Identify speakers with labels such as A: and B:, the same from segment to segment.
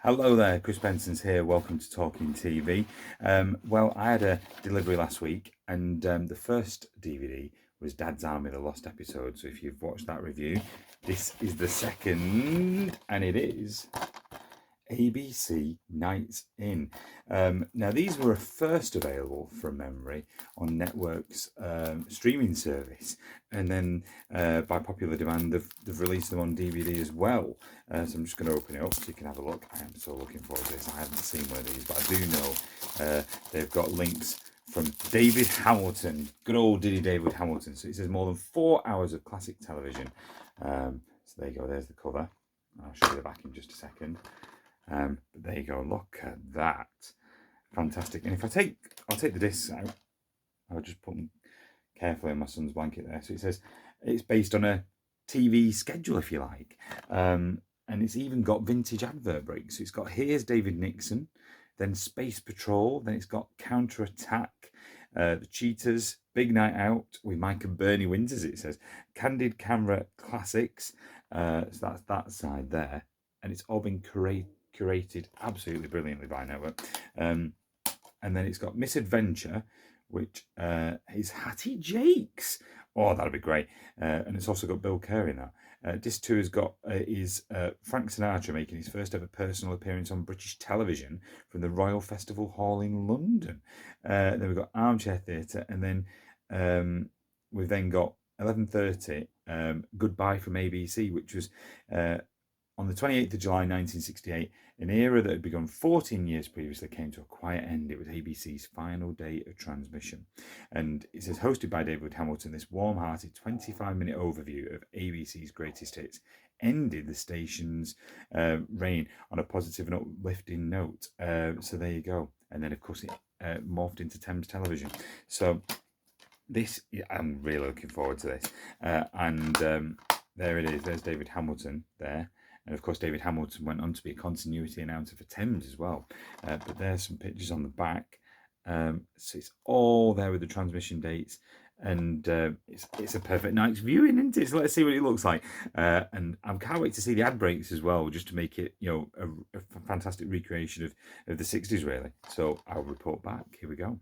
A: Hello there, Chris Benson's here. Welcome to Talking TV. Well, I had a delivery last week, and the first DVD was Dad's Army, the Lost Episode. So if you've watched that review, this is the second, and it is ABC Nights In. Now, these were first available from memory on Network's streaming service, and then by popular demand, they've released them on DVD as well. So I'm just going to open it up so you can have a look. I am so looking forward to this. I haven't seen one of these, but I do know they've got links from David Hamilton, good old Diddy David Hamilton. So it says more than 4 hours of classic television. So there you go, there's the cover. I'll show you the back in just a second. But there you go, look at that. Fantastic. And if I'll take the discs out. I'll just put them carefully on my son's blanket there. So it says it's based on a TV schedule, if you like. And it's even got vintage advert breaks. So it's got Here's David Nixon, then Space Patrol, then it's got Counter Attack, The Cheaters, Big Night Out with Mike and Bernie Winters, it says, Candid Camera Classics. So that's that side there. And it's all been curated absolutely brilliantly by Network. And then it's got Misadventure, which is Hattie Jakes. Oh, that'd be great. And it's also got Bill Kerr in that. Disc 2 has got Frank Sinatra making his first ever personal appearance on British television from the Royal Festival Hall in London. Then we've got Armchair Theatre, and then we've then got 11:30 Goodbye from ABC, which was on the 28th of July 1968, an era that had begun 14 years previously came to a quiet end. It was ABC's final day of transmission. And it says, hosted by David Hamilton, this warm-hearted 25-minute overview of ABC's greatest hits ended the station's reign on a positive and uplifting note. So there you go. And then, of course, it morphed into Thames Television. So this, I'm really looking forward to this. And there it is. There's David Hamilton there. And of course, David Hamilton went on to be a continuity announcer for Thames as well. But there's some pictures on the back. So it's all there with the transmission dates. And it's a perfect night's viewing, isn't it? So let's see what it looks like. And I can't wait to see the ad breaks as well, just to make it, a fantastic recreation of the 60s, really. So I'll report back. Here we go.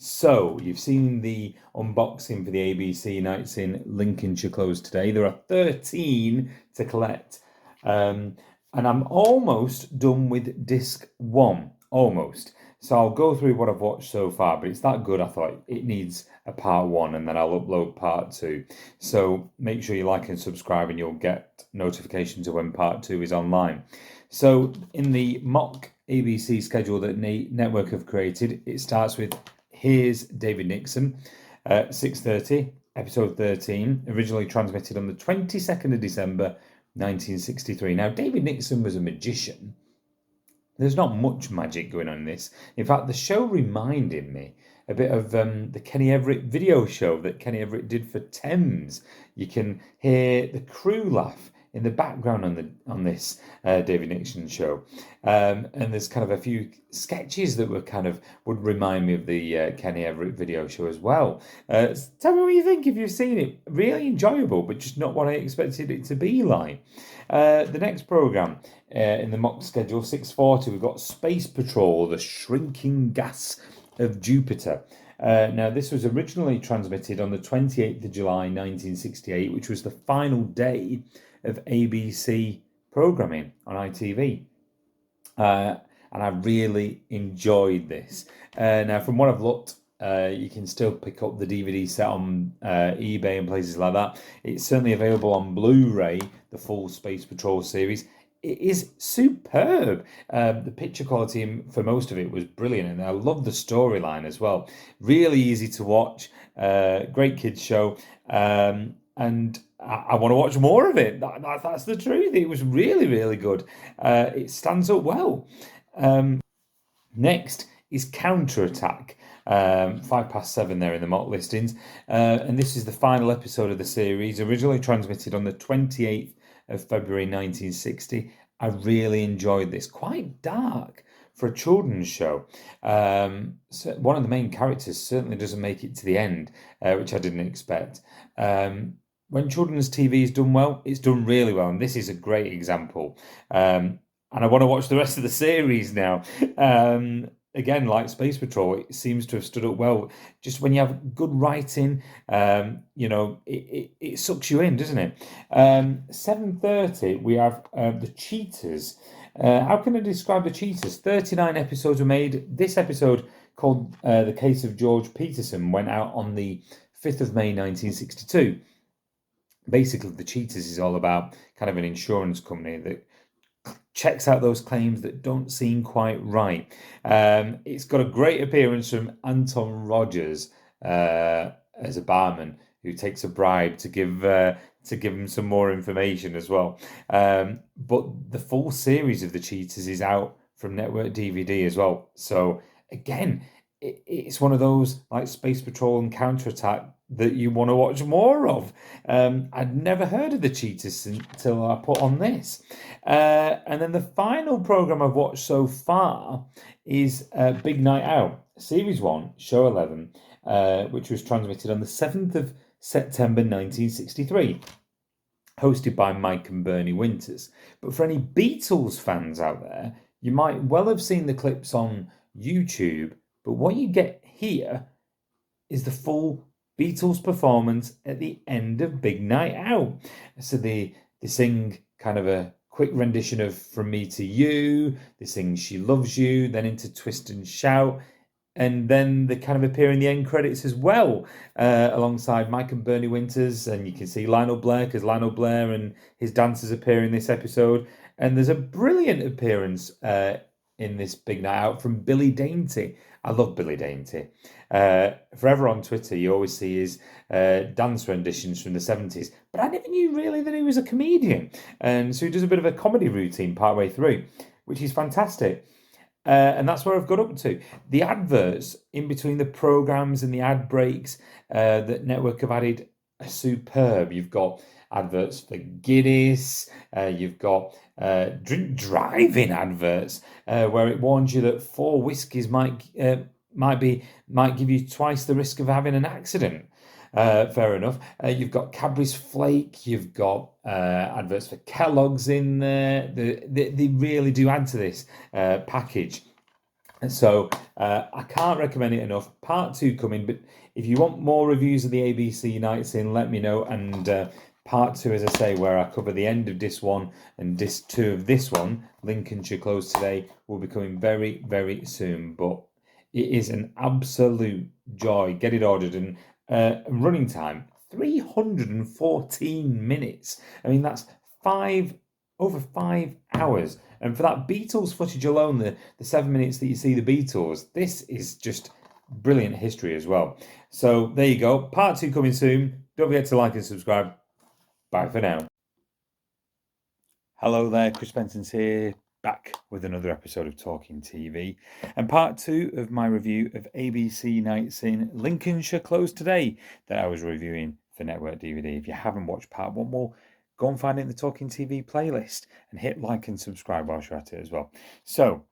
A: So, you've seen the unboxing for the ABC Nights in Lincolnshire closed today. There are 13 to collect. And I'm almost done with disc 1. Almost. So I'll go through what I've watched so far, but it's that good I thought it needs a part 1 and then I'll upload part 2. So make sure you like and subscribe and you'll get notifications of when part 2 is online. So in the mock ABC schedule that Network have created, it starts with Here's David Nixon, 6:30, episode 13, originally transmitted on the 22nd of December, 1963. Now, David Nixon was a magician. There's not much magic going on in this. In fact, the show reminded me a bit of the Kenny Everett video show that Kenny Everett did for Thames. You can hear the crew laugh in the background on this David Nixon show, and there's kind of a few sketches that would remind me of the Kenny Everett video show as well. Tell me what you think if you've seen it. Really enjoyable, but just not what I expected it to be like. The next programme in the mock schedule, 6:40, we've got Space Patrol, the shrinking gas of Jupiter. Now, this was originally transmitted on the 28th of July 1968, which was the final day of ABC programming on ITV. And I really enjoyed this. Now, from what I've looked, you can still pick up the DVD set on eBay and places like that. It's certainly available on Blu-ray, the full Space Patrol series. It is superb. The picture quality for most of it was brilliant, and I love the storyline as well. Really easy to watch. Great kids show. And I want to watch more of it. That's the truth. It was really, really good. It stands up well. Next is Counter Attack. 7:05 there in the mock listings. And this is the final episode of the series, originally transmitted on the 28th of February 1960. I really enjoyed this. Quite dark for a children's show. So one of the main characters certainly doesn't make it to the end, which I didn't expect. When children's TV is done well, it's done really well, and this is a great example. and I want to watch the rest of the series now. Again, like Space Patrol, it seems to have stood up well. Just when you have good writing, it sucks you in, doesn't it? 7:30, we have the Cheaters. How can I describe the Cheaters? 39 episodes were made. This episode, called The Case of George Peterson, went out on the 5th of May 1962. Basically, the Cheaters is all about kind of an insurance company that checks out those claims that don't seem quite right. It's got a great appearance from Anton Rogers as a barman who takes a bribe to give him some more information as well. But the full series of The Cheaters is out from Network DVD as well. So again, it's one of those like Space Patrol and Counterattack that you want to watch more of. I'd never heard of the Cheaters until I put on this. And then the final program I've watched so far is Big Night Out, Series 1, Show 11, which was transmitted on the 7th of September 1963, hosted by Mike and Bernie Winters. But for any Beatles fans out there, you might well have seen the clips on YouTube, but what you get here is the full Beatles performance at the end of Big Night Out. So they sing kind of a quick rendition of From Me to You, they sing She Loves You, then into Twist and Shout, and then they kind of appear in the end credits as well, alongside Mike and Bernie Winters, and you can see Lionel Blair, because Lionel Blair and his dancers appear in this episode, and there's a brilliant appearance in this Big Night Out from Billy Dainty. I love Billy Dainty. Forever on Twitter, you always see his dance renditions from the 70s, but I never knew really that he was a comedian. And so he does a bit of a comedy routine partway through, which is fantastic. And that's where I've got up to. The adverts in between the programs and the ad breaks that Network have added are superb. You've got adverts for Guinness, you've got drink driving adverts where it warns you that 4 whiskies might give you twice the risk of having an accident. Fair enough. You've got Cadbury's Flake. You've got adverts for Kellogg's in there. They really do add to this package. And so I can't recommend it enough. Part 2 coming, but if you want more reviews of the ABC Nights In, let me know. And part 2, as I say, where I cover the end of Disc 1 and Disc 2 of this one, Lincolnshire Closed Today, will be coming very, very soon. But it is an absolute joy. Get it ordered. And running time, 314 minutes. I mean, that's over 5 hours. And for that Beatles footage alone, the 7 minutes that you see the Beatles, this is just brilliant history as well. So there you go. Part 2 coming soon. Don't forget to like and subscribe. Bye for now. Hello there, Chris Benson's here, back with another episode of Talking TV, and part 2 of my review of ABC Nights In Lincolnshire Closed Today that I was reviewing for Network DVD. If you haven't watched part 1, well, go and find it in the Talking TV playlist and hit like and subscribe whilst you're at it as well. So,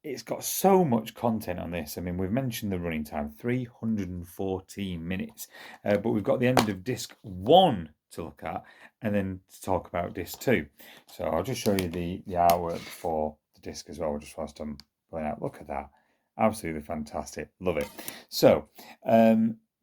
A: it's got so much content on this. I mean, we've mentioned the running time, 314 minutes, but we've got the end of Disc 1 to look at, and then to talk about Disc 2. So I'll just show you the artwork for the disc as well, just whilst I'm going out. Look at that. Absolutely fantastic. Love it. So,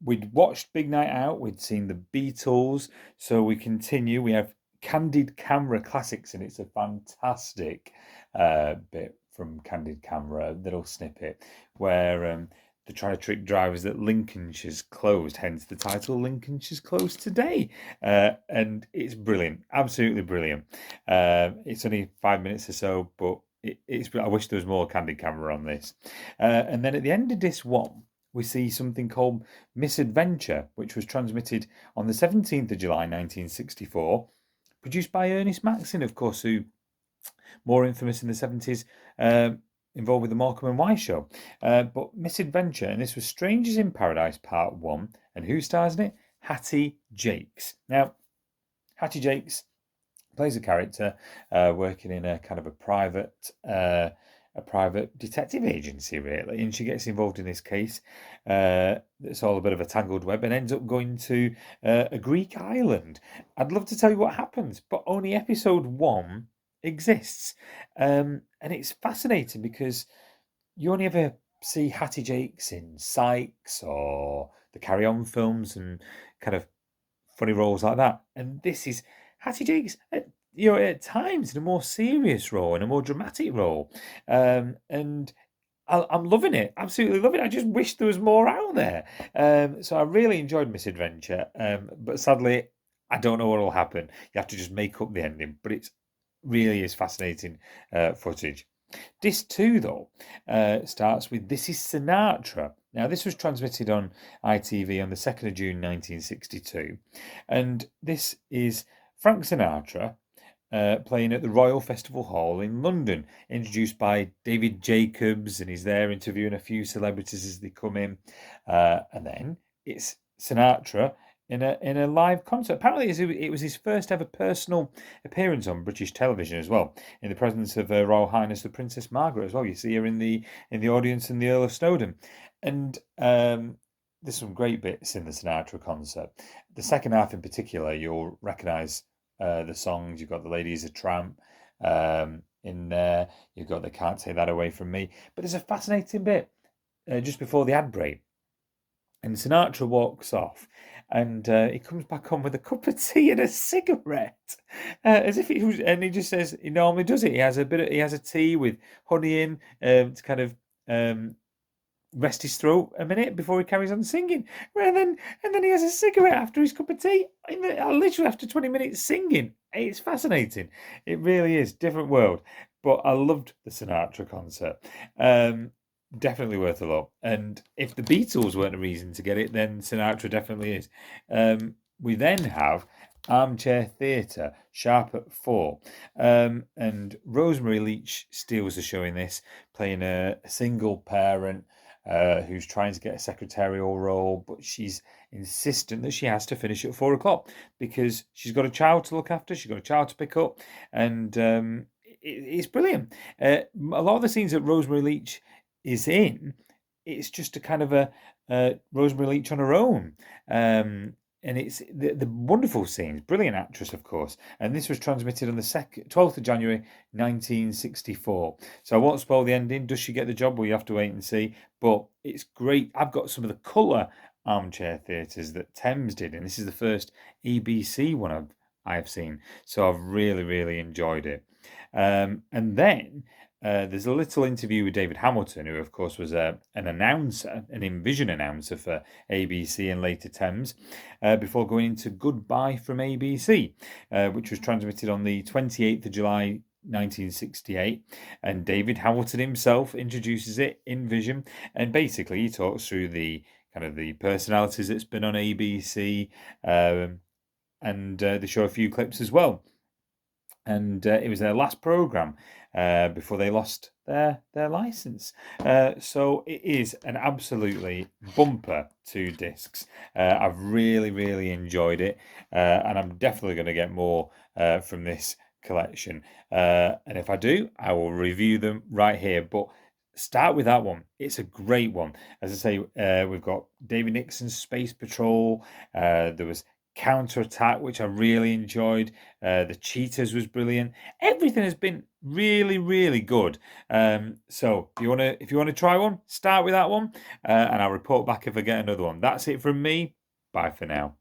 A: we'd watched Big Night Out. We'd seen the Beatles. So we continue. We have Candid Camera Classics, and it's a fantastic bit from Candid Camera, a little snippet, where they're trying to trick drivers that Lincolnshire's closed, hence the title Lincolnshire's Closed Today. And it's brilliant, absolutely brilliant. It's only 5 minutes or so, but I wish there was more Candid Camera on this. And then at the end of Disc 1, we see something called Misadventure, which was transmitted on the 17th of July 1964, produced by Ernest Maxon, of course, who more infamous in the 70s, involved with the Morecambe and Wise show. But Misadventure, and this was Strangers in Paradise Part 1, and who stars in it? Hattie Jakes. Now, Hattie Jakes plays a character working in a kind of a private detective agency, really, and she gets involved in this case. It's all a bit of a tangled web, and ends up going to a Greek island. I'd love to tell you what happens, but only episode 1 exists. And it's fascinating because you only ever see Hattie Jakes in Sykes or the Carry On films and kind of funny roles like that. And this is Hattie Jakes, at times in a more serious role, in a more dramatic role. And I'm loving it, absolutely loving it. I just wish there was more out there. So I really enjoyed Misadventure, but sadly, I don't know what will happen. You have to just make up the ending, but it really is fascinating footage. Disc 2, though, starts with This is Sinatra. Now, this was transmitted on ITV on the 2nd of June 1962, and this is Frank Sinatra playing at the Royal Festival Hall in London, introduced by David Jacobs, and he's there interviewing a few celebrities as they come in. And then it's Sinatra in a live concert. Apparently, it was his first ever personal appearance on British television as well, in the presence of Her Royal Highness the Princess Margaret as well. You see her in the audience in the Earl of Snowdon, and there's some great bits in the Sinatra concert. The second half in particular, you'll recognise the songs. You've got The Lady is a Tramp in there. You've got They Can't Take That Away From Me. But there's a fascinating bit just before the ad break. And Sinatra walks off and he comes back on with a cup of tea and a cigarette. As if he was, and he just says he normally does it. He has a tea with honey in to kind of rest his throat a minute before he carries on singing. And then he has a cigarette after his cup of tea. Literally after 20 minutes singing. It's fascinating. It really is. Different world. But I loved the Sinatra concert. Definitely worth a look. And if the Beatles weren't a reason to get it, then Sinatra definitely is. We then have Armchair Theatre, sharp at 4. And Rosemary Leach steals the show in this, playing a single parent who's trying to get a secretarial role, but she's insistent that she has to finish at 4 o'clock because she's got a child to look after, she's got a child to pick up, and it's brilliant. A lot of the scenes that Rosemary Leach is in, it's just a kind of a Rosemary Leach on her own. And it's the wonderful scenes, brilliant actress, of course. And this was transmitted on the 12th of January 1964. So I won't spoil the ending. Does she get the job? Well, you have to wait and see. But it's great. I've got some of the colour armchair theatres that Thames did, and this is the first ABC one I've seen. So I've really, really enjoyed it. And then there's a little interview with David Hamilton, who, of course, was an announcer, an InVision announcer for ABC and later Thames, before going into Goodbye from ABC, which was transmitted on the 28th of July 1968. And David Hamilton himself introduces it in Vision, and basically he talks through the kind of the personalities that's been on ABC, and they show a few clips as well. And it was their last programme before they lost their license. So it is an absolutely bumper 2 discs. I've really, really enjoyed it, and I'm definitely going to get more from this collection. And if I do, I will review them right here. But start with that one. It's a great one. As I say, we've got David Nixon's Space Patrol. There was Counterattack, which I really enjoyed. The Cheetahs was brilliant. Everything has been really, really good. So if you want to try one, start with that one, and I'll report back if I get another one. That's it from me. Bye for now.